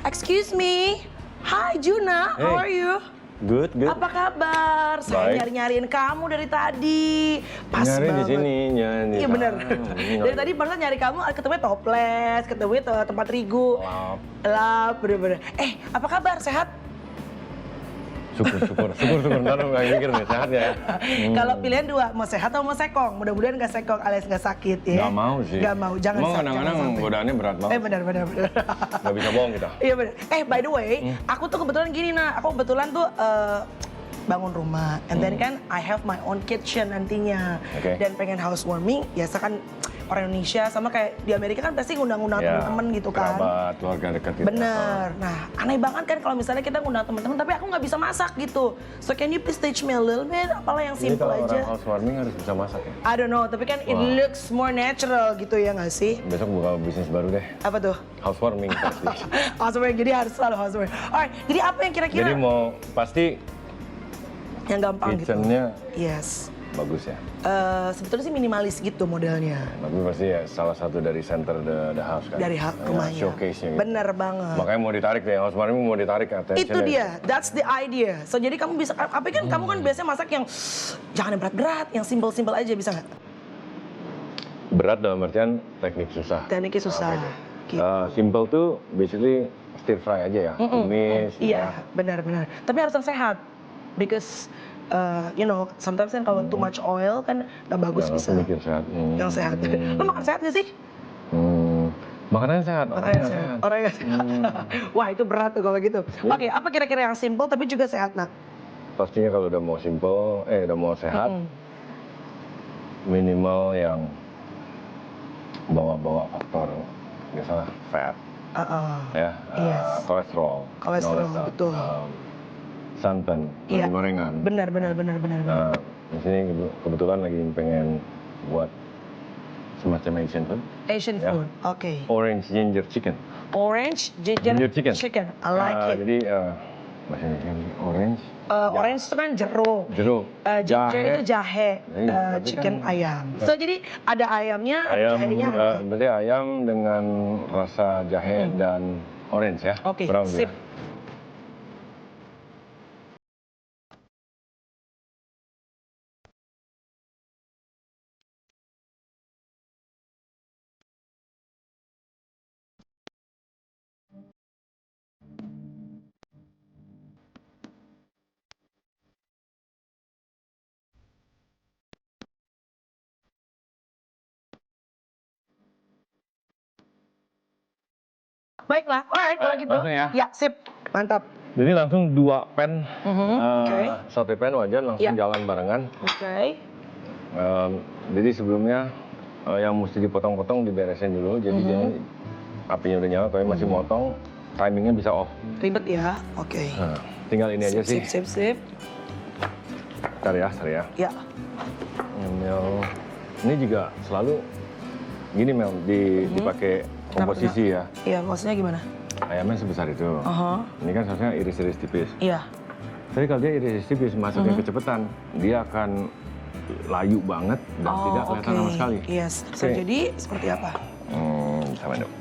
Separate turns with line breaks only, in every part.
Excuse me. Hi Juna, how are you?
Good, good.
Apa kabar? Saya nyari-nyariin kamu dari tadi. Pas
nyari
banget.
Di sini, nyari.
Iya bener. Dari tadi barusan nyari kamu, ketemu toples, ketemu tempat terigu. Lap, bener-bener. Apa kabar? Sehat?
Syukur. Ntar lu gak mikir nih, sehat ya.
Kalau pilihan dua, mau sehat atau mau sekong? Mudah-mudahan gak sekong alias gak sakit ya.
Gak mau sih.
Gak mau, jangan
sampai.
sampai.
Kadang-kadang godaannya berat banget.
Benar.
Gak bisa bohong kita.
Iya benar. By the way, aku tuh kebetulan gini aku kebetulan tuh bangun rumah, and then kan I have my own kitchen nantinya, dan pengen housewarming, biasa kan orang Indonesia sama kayak di Amerika kan pasti ngundang-ngundang teman-teman gitu kan.
Kerabat, keluarga dekat gitu.
Bener. Nah, aneh banget kan kalau misalnya kita ngundang teman-teman, tapi aku nggak bisa masak gitu. So can you please teach me a little bit? Apalah yang simple aja.
Jadi kalau orang housewarming harus bisa masak ya?
I don't know, tapi kan it looks more natural gitu ya nggak sih?
Besok buka bisnis baru deh.
Apa tuh?
Housewarming pasti.
Housewarming, jadi harus selalu housewarming. Alright, jadi apa yang kira-kira?
Jadi mau pasti
yang gampang gitu.
kitchennya
Yes.
bagus ya?
Sebetulnya sih minimalis gitu modelnya.
Tapi pasti ya salah satu dari center the house kan?
Dari rumahnya.
Showcase-nya gitu.
Bener banget.
Makanya mau ditarik deh, housewarming mau ditarik attention.
Itu dia, that's the idea. So jadi kamu bisa, tapi kan kamu kan biasanya masak yang jangan yang berat-berat, yang simple-simple aja, bisa nggak?
Berat dalam artian teknik susah.
Tekniknya susah. Gitu.
Simple tuh basically stir fry aja ya, tumis.
Iya, benar-benar. Tapi harus yang sehat, because you know, sometimes kan kalau too much oil kan nggak bagus bisa.
Mikir sehat.
Yang sehat. Lo makan sehat nggak sih?
Makanannya sehat.
Orangnya sehat. Wah itu berat tuh kalau gitu. Oke, apa kira-kira yang simple tapi juga sehat nak?
Pastinya kalau udah mau simple, udah mau sehat, minimal yang bawa-bawa faktor misalnya fat, kolesterol,
betul.
santan, gorengan.
Benar.
Di sini kebetulan lagi pengen buat semacam Asian food.
Asian food, oke.
Orange ginger chicken.
Orange ginger chicken. I like it.
Jadi bahasa Indonesia orange.
Orange itu kan jeruk. Ginger itu jahe. Chicken kan ayam. So jadi ada ayamnya, jahenya.
Berarti ayam dengan rasa jahe dan orange ya.
Oke, sip. Baiklah, alright kalau gitu. Ya, sip. Mantap.
Jadi langsung 2 pan, sate pan wajan langsung jalan barengan. Jadi sebelumnya yang mesti dipotong-potong diberesin dulu. Jadi dia apinya udah nyala, tapi masih motong, timingnya bisa off.
Ribet ya, oke.
Tinggal ini aja sih.
Sip.
Bentar ya.
Ya.
Ini juga selalu gini Mel, dipakai komposisi ya.
Iya, maksudnya gimana?
Ayamnya sebesar itu. Ini kan seharusnya iris-iris tipis.
Iya.
Tapi kalau dia iris tipis, masuknya kecepatan, dia akan layu banget dan tidak kelihatan sama sekali.
Yes. So, jadi seperti apa?
Sama dong.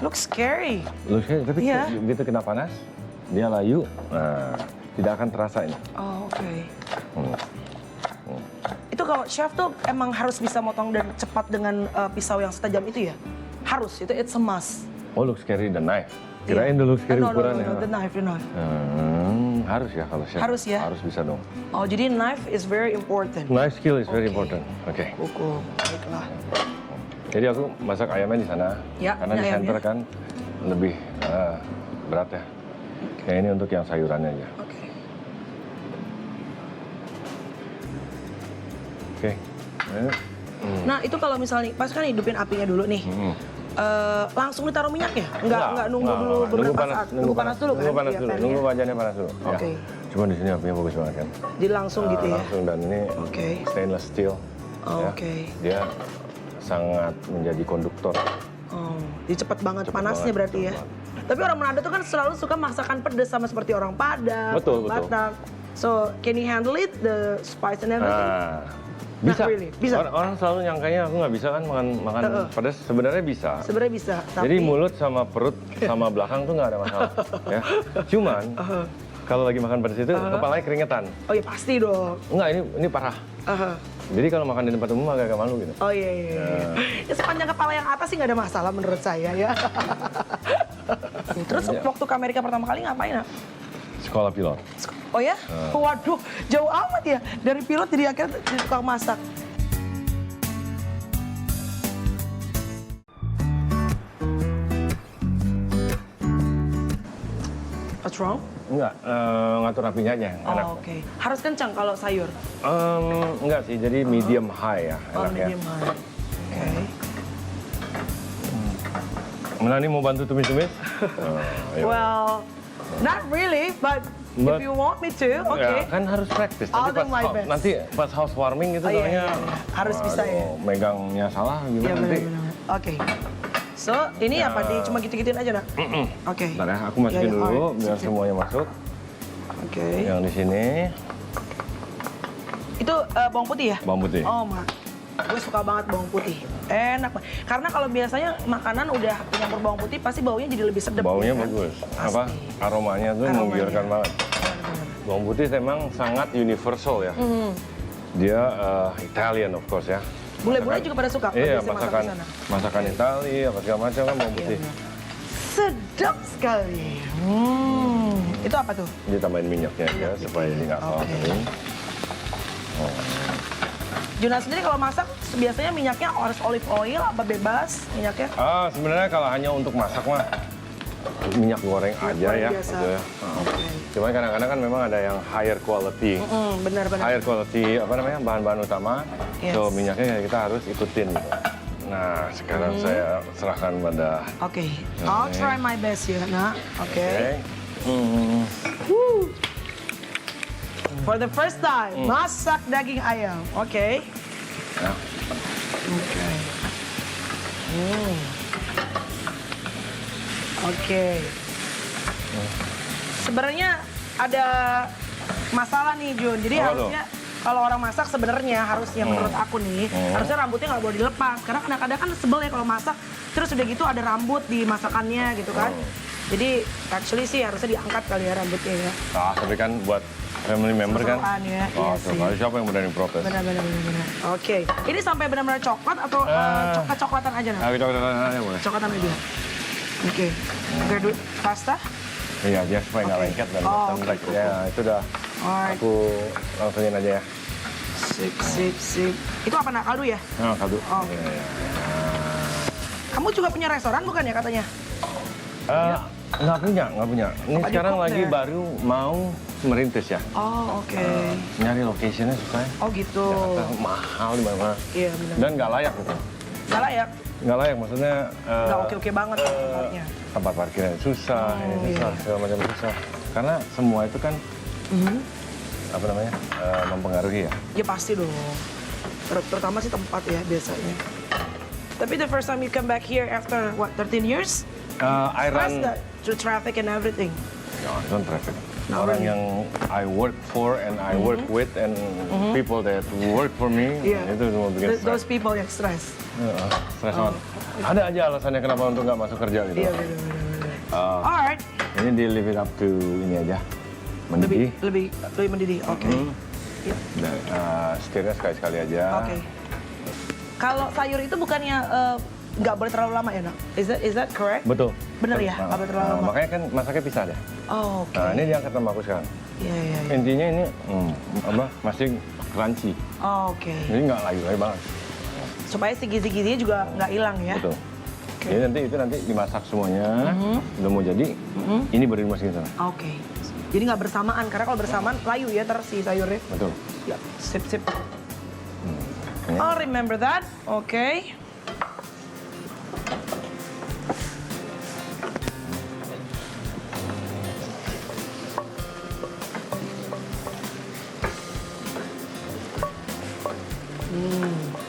Looks scary.
Tapi begitu kena panas, dia layu, tidak akan terasa ini.
Oh, oke. Itu kalau chef tuh emang harus bisa motong dan cepat dengan pisau yang setajam itu ya? Harus, it's a must.
Oh, look scary the knife. Kirain dulu scary ukurannya.
No, the knife.
Harus ya kalau chef.
Harus ya?
Harus bisa dong.
Oh, jadi knife is very important.
Knife skill is very important. Oke.
Hukum, baiklah.
Jadi aku masak ayamnya di sana.
Ya,
karena di center kan lebih berat ya. Kayak ini untuk yang sayurannya aja. Oke.
Nah itu kalau misalnya pas kan hidupin apinya dulu nih. Langsung ditaruh minyaknya? Nggak nunggu dulu beberapa saat? Nunggu panas dulu kan?
Nunggu panas dulu, nunggu wajannya panas dulu.
Oke.
Cuma di sini apinya bagus banget kan.
Jadi langsung gitu ya?
Langsung, dan ini stainless steel. Dia sangat menjadi konduktor.
Jadi cepet banget panasnya berarti ya? Tapi orang Manado tuh kan selalu suka masakan pedas sama seperti orang Padang, Batak. So, can you handle it, the spice and everything?
Bisa.
Really? Bisa.
Orang selalu nyangkanya aku nggak bisa kan makan pedas. Sebenarnya bisa.
Sebenarnya bisa. Tapi...
Jadi mulut sama perut sama belakang tuh nggak ada masalah. Ya. Cuman kalau lagi makan pedas itu kepalanya keringetan.
Oh ya pasti dong.
Enggak, ini parah. Jadi kalau makan di tempat umum agak malu gitu.
Oh iya. Ya, sepanjang kepala yang atas sih nggak ada masalah menurut saya ya. Terus waktu ke Amerika pertama kali ngapain, Nak?
Sekolah pilot.
Oh ya? Waduh, jauh amat ya. Dari pilot jadi akhirnya jadi tukang masak. What's wrong?
Enggak, ngatur apinya aja. Enak.
Oke. Harus kencang kalau sayur?
Enggak sih, jadi medium high ya. Enak
medium high. Oke.
Melani mau bantu tumis-tumis?
Well, not really, but if you want me to,
ya, kan harus praktis. Nanti pas housewarming gitu
iya. Harus bisa ya.
Megangnya salah gimana nanti.
Oke. So, ini apa? Cuma gitu-gituin aja, Nak? Oke.
Bentar ya, aku masukin dulu biar semuanya masuk.
Oke.
Yang di sini.
Itu bawang putih ya?
Bawang putih.
Oh, gue suka banget bawang putih. Enak banget. Karena kalau biasanya makanan udah nyampur bawang putih, pasti baunya jadi lebih sedap.
Baunya
ya,
bagus.
Pasti.
Apa? Aromanya tuh menggiurkan banget. Bawang putih memang sangat universal ya. Dia Italian of course ya.
Bule-bule juga pada suka.
Iya, masakan Italia, apa segala macam kan bawang putih.
Sedap sekali. Itu apa tuh?
Ditambahin minyaknya aja supaya ini nggak salah kering.
Juna sendiri kalau masak biasanya minyaknya harus olive oil apa bebas minyaknya?
Sebenarnya kalau hanya untuk masak mah minyak goreng aja ya.
Biasa.
Gitu ya. Cuma kadang-kadang kan memang ada yang higher quality.
Benar-benar.
Higher quality apa namanya bahan-bahan utama. So minyaknya kita harus ikutin. Gitu. Nah sekarang saya serahkan pada.
Oke. I'll try my best ya, Nak. Oke. For the first time, masak daging ayam. Oke. Oke. Sebenarnya ada masalah nih, Jun. Jadi harusnya kalau orang masak sebenarnya harusnya menurut aku nih, harusnya rambutnya nggak boleh dilepas. Karena kadang-kadang kan sebel ya kalau masak, terus udah gitu ada rambut di masakannya gitu kan. Jadi actually sih harusnya diangkat kali ya rambutnya ya.
Tapi kan buat family member kan.
Ya, iya sih.
Siapa yang berani protes?
Benar. Oke. Ini sampai benar-benar coklat atau coklat-coklatan aja, Nak?
Coklatan aja boleh.
Coklatan aja. Oke. Graduate pasta?
Iya, dia supaya nggak lengket dan lembek. Ya, itu udah. Aku langsungin aja ya.
Sip. Itu apa, Nak? Kaldu ya?
Kaldu.
Kamu juga punya restoran bukan ya katanya?
Nggak punya. Ini sekarang lagi baru mau merintis ya.
Oke.
Nyari locationnya susah ya.
Oh gitu.
Jakarta mahal di mana-mana.
Iya benar.
Dan nggak layak gitu.
Nggak layak?
Nggak layak, maksudnya.
Nggak oke banget tempatnya.
Tempat parkirnya susah, segala macam susah. Karena semua itu kan, apa namanya, mempengaruhi ya. Ya
pasti dong. Terutama sih tempat ya biasanya. Tapi the first time you come back here after what, 13 years?
I run
through traffic and everything.
No, I don't traffic. Orang yang I work for and I work with and people that work for me, itu semua bikin stress.
Those people yang stress.
Stress banget. Ada aja alasannya kenapa untuk nggak masuk kerja gitu.
Iya, benar. Alright.
Ini di leave it up to ini aja. Mendidih.
Lebih mendidih, oke.
Dan setirnya sekali-sekali aja.
Oke. Kalau sayur itu bukannya nggak boleh terlalu lama ya, Nak? Is that correct?
Betul.
Bener ya, nggak boleh terlalu lama.
Makanya kan masaknya pisah deh.
Oh, oke.
Nah, ini diangkat sama aku sekarang.
Iya.
Intinya ini masih crunchy.
Oh, oke.
Jadi nggak layu-layu banget.
Supaya si gizi-gizinya juga nggak hilang ya.
Betul. Jadi nanti dimasak semuanya. Udah mau jadi, ini baru dimasukin sana.
Oke. Jadi nggak bersamaan, karena kalau bersamaan layu ya terus si sayurnya.
Betul.
Ya, sip. I'll remember that. Oke. Hmm.